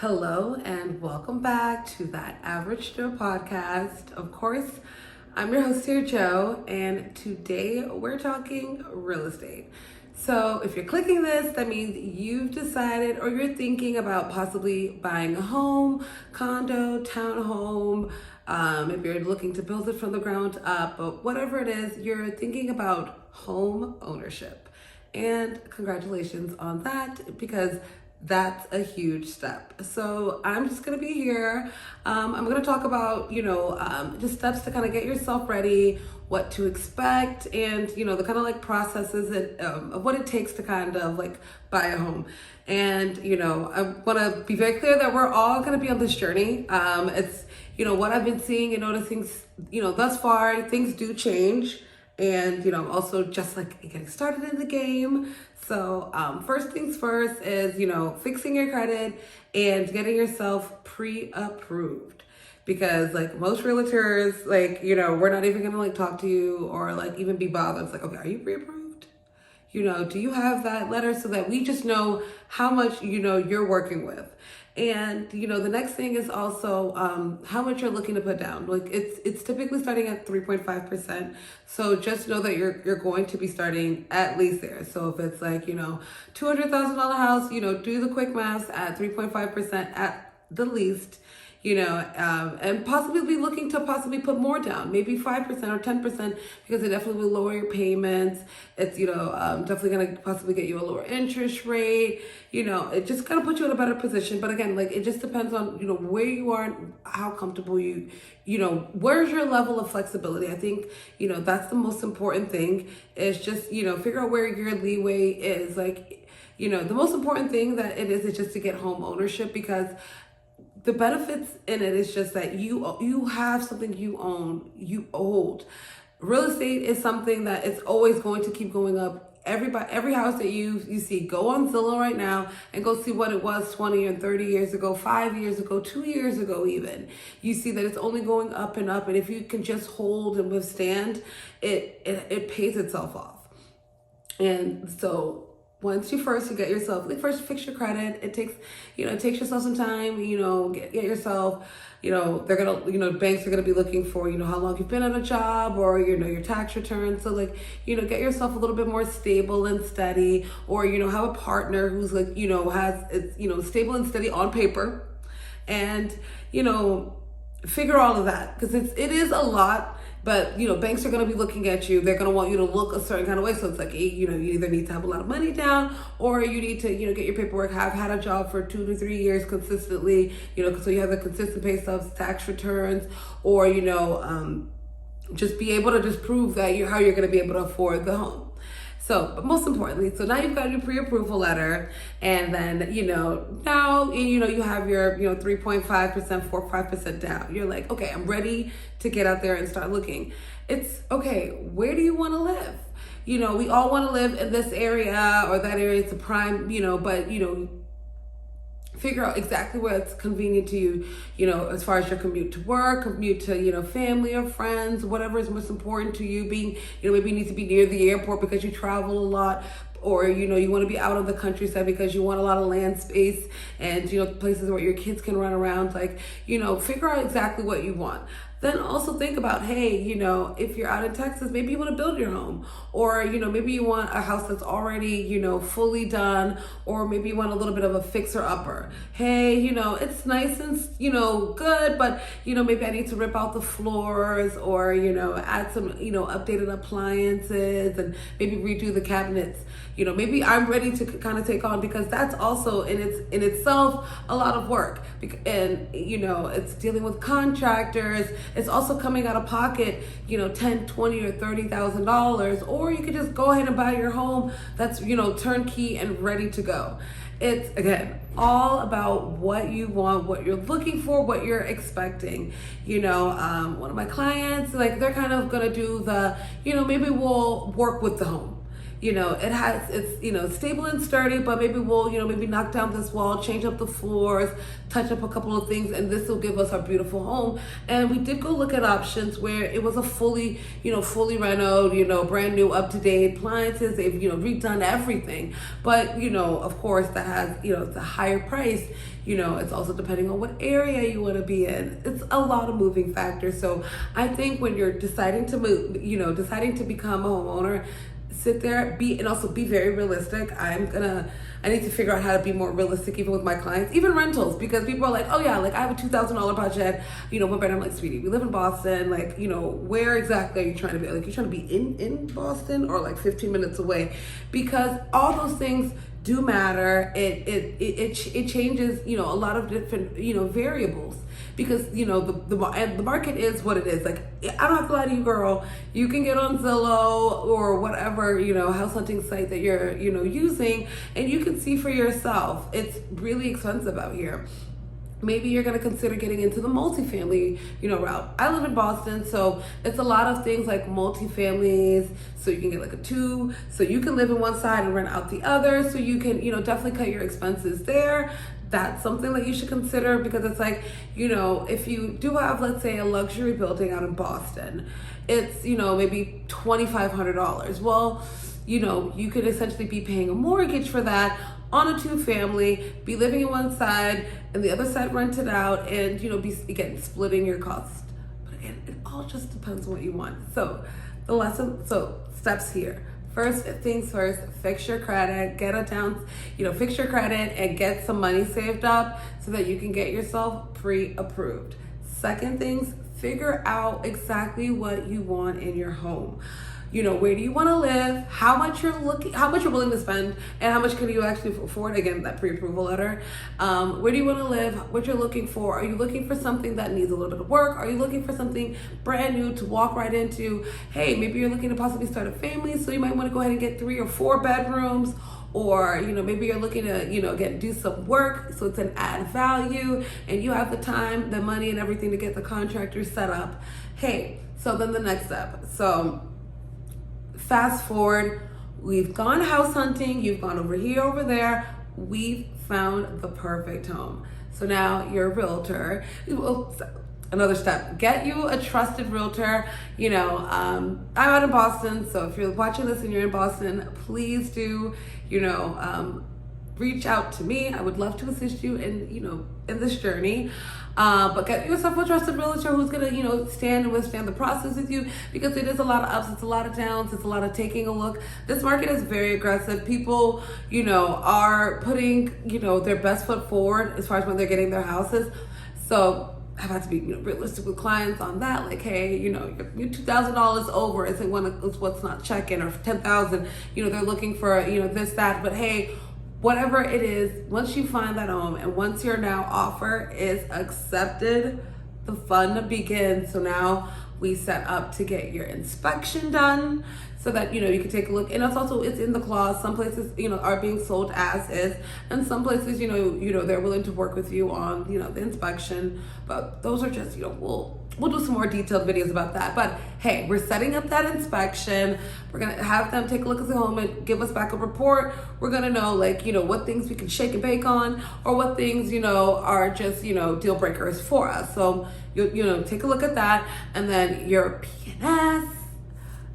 Hello and welcome back to That Average Joe podcast. Of course, I'm your host here, Joe, and today we're talking real estate. So if you're clicking this, that means you've decided or you're thinking about possibly buying a home, condo, townhome, if you're looking to build it from the ground up, but whatever it is, you're thinking about home ownership. And congratulations on that, because that's a huge step. So I'm just going to be here. I'm going to talk about, just steps to kind of get yourself ready, what to expect, and, the kind of like processes of what it takes to kind of like buy a home. And, I want to be very clear that we're all going to be on this journey. It's, what I've been seeing and noticing, thus far, things do change. And, also just like getting started in the game. So first things first is, fixing your credit and getting yourself pre-approved. Because like most realtors, we're not even gonna talk to you or even be bothered. It's like, okay, are you pre-approved? Do you have that letter so that we just know how much, you're working with? And, the next thing is also how much you're looking to put down. It's typically starting at 3.5%. So just know that you're going to be starting at least there. So if it's $200,000 house, do the quick math at 3.5% at the least. And possibly be looking to possibly put more down, maybe 5% or 10%, because it definitely will lower your payments. It's, definitely going to possibly get you a lower interest rate. It just kind of puts you in a better position. But again, it just depends on, where you are and how comfortable where's your level of flexibility. I think, that's the most important thing is just, figure out where your leeway is. The most important thing that it is just to get home ownership, because the benefits in it is just that you have something you own, you hold. Real estate is something that it's always going to keep going up. Every house that you see, go on Zillow right now and go see what it was 20 and 30 years ago, 5 years ago, 2 years ago even. You see that it's only going up and up. And if you can just hold and withstand, it pays itself off. And so once you get yourself, first fix your credit. It takes yourself some time, get yourself, they're gonna, banks are gonna be looking for, how long you've been at a job or, your tax return. So get yourself a little bit more stable and steady, or, have a partner who's it's, stable and steady on paper, and, figure all of that, because it is a lot. But, banks are going to be looking at you. They're going to want you to look a certain kind of way. So it's you either need to have a lot of money down, or you need to, get your paperwork, have had a job for 2 to 3 years consistently, so you have the consistent pay stubs, tax returns, or, just be able to just prove that how you're going to be able to afford the home. So, but most importantly, so now you've got your pre-approval letter, and then, now, you have your, 3.5%, 4.5% down. You're like, okay, I'm ready to get out there and start looking. It's, okay, where do you want to live? We all want to live in this area or that area. It's a prime, but, figure out exactly what's convenient to you, as far as your commute to work, commute to, family or friends, whatever is most important to you. Being, maybe you need to be near the airport because you travel a lot, or, you want to be out on the countryside because you want a lot of land space and, places where your kids can run around. Figure out exactly what you want. Then also think about, hey, if you're out in Texas, maybe you want to build your home, or, maybe you want a house that's already, fully done, or maybe you want a little bit of a fixer upper. Hey, it's nice and, good, but, maybe I need to rip out the floors, or, add some, updated appliances, and maybe redo the cabinets. Maybe I'm ready to kind of take on, because that's also in itself a lot of work. And, it's dealing with contractors. It's also coming out of pocket, $10, $20, or $30,000, or you could just go ahead and buy your home that's, turnkey and ready to go. It's, again, all about what you want, what you're looking for, what you're expecting. One of my clients, they're kind of going to do the, maybe we'll work with the home. it's stable and sturdy, but maybe we'll, maybe knock down this wall, change up the floors, touch up a couple of things, and this will give us our beautiful home. And we did go look at options where it was a fully renoed, brand new, up to date appliances. They've, redone everything. But, of course, that has, it's a higher price. It's also depending on what area you want to be in. It's a lot of moving factors. So I think when you're deciding to move, deciding to become a homeowner, sit there, and also be very realistic. I need to figure out how to be more realistic even with my clients, even rentals, because people are like, oh yeah, like I have a $2,000 budget, one bedroom. I'm like, sweetie, we live in Boston. Like, where exactly are you trying to be? Like, you're trying to be in Boston or like 15 minutes away? Because all those things do matter. It changes, a lot of different, variables, because, the market is what it is. Like, I don't have to lie to you, girl. You can get on Zillow or whatever, house hunting site that you're, using, and you can see for yourself. It's really expensive out here. Maybe you're going to consider getting into the multifamily, route. I live in Boston, so it's a lot of things like multifamilies. So you can get like a 2, so you can live in one side and rent out the other. So you can, definitely cut your expenses there. That's something that you should consider, because it's like, if you do have, let's say, a luxury building out in Boston, it's, maybe $2,500. Well, you could essentially be paying a mortgage for that on a 2-family, be living in one side and the other side rented out, and be again splitting your cost. But again, it all just depends on what you want. So steps here. First things first, fix your credit, fix your credit and get some money saved up so that you can get yourself pre-approved. Second things, figure out exactly what you want in your home. Where do you want to live, how much you're willing to spend, and how much can you actually afford? Again, that pre-approval letter. Where do you want to live, what you're looking for? Are you looking for something that needs a little bit of work? Are you looking for something brand new to walk right into? Hey, maybe you're looking to possibly start a family, so you might want to go ahead and get 3 or 4 bedrooms. Or, maybe you're looking to, do some work, so it's an add value, and you have the time, the money, and everything to get the contractor set up. Hey, so then the next step. So fast forward, we've gone house hunting, you've gone over here, over there, we've found the perfect home. So now you're a realtor. Another step, get you a trusted realtor. I'm out in Boston, so if you're watching this and you're in Boston, please do, reach out to me. I would love to assist you in this journey. But get yourself a trusted realtor who's gonna, stand and withstand the process with you, because it is a lot of ups, it's a lot of downs, it's a lot of taking a look. This market is very aggressive. People, are putting, their best foot forward as far as when they're getting their houses. So I've had to be, realistic with clients on that. Like, hey, your $2,000 over isn't what's not checking, or $10,000. They're looking for, this, that. But hey, whatever it is, once you find that home and once your now offer is accepted, the fun begins. So now we set up to get your inspection done, so that you can take a look. And it's in the clause. Some places are being sold as is, and some places they're willing to work with you on the inspection. But those are just we'll do some more detailed videos about that. But hey, we're setting up that inspection. We're gonna have them take a look at the home and give us back a report. We're gonna know what things we can shake and bake on, or what things are just deal breakers for us. So you take a look at that, and then your P&S,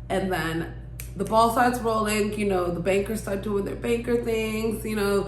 and then the ball starts rolling. The bankers start doing their banker things. And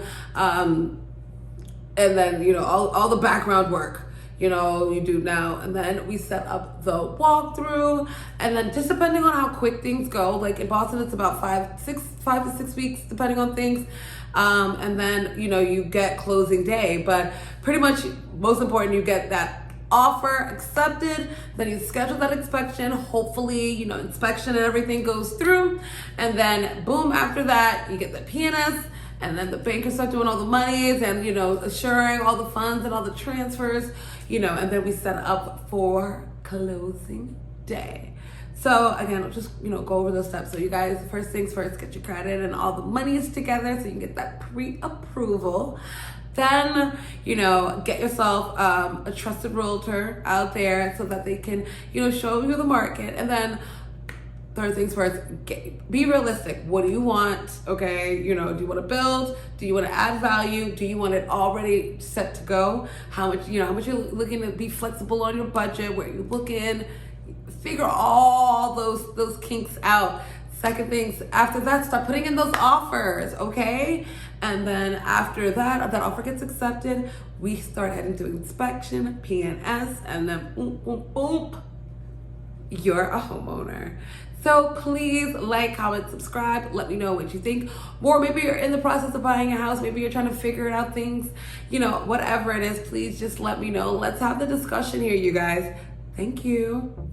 then all the background work. You do now, and then we set up the walkthrough, and then just depending on how quick things go, like in Boston, it's about 5 to 6 weeks, depending on things. And then, you get closing day, but pretty much most important, you get that offer accepted, then you schedule that inspection. Hopefully, inspection and everything goes through, and then boom, after that, you get the P&S. And then the bankers start doing all the monies and, assuring all the funds and all the transfers, and then we set up for closing day. So again, I'll just, go over those steps. So you guys, first things first, get your credit and all the monies together so you can get that pre-approval. Then, get yourself a trusted realtor out there so that they can, show you the market. And then third things first, be realistic. What do you want? Okay, do you want to build? Do you want to add value? Do you want it already set to go? How much you're looking to be flexible on your budget? Where you're looking? Figure all those kinks out. Second things, after that, start putting in those offers, okay? And then after that, if that offer gets accepted, we start heading to inspection, PNS, and then boom, boom, boom, you're a homeowner. So please like, comment, subscribe. Let me know what you think. Or maybe you're in the process of buying a house. Maybe you're trying to figure out things. Whatever it is, please just let me know. Let's have the discussion here, you guys. Thank you.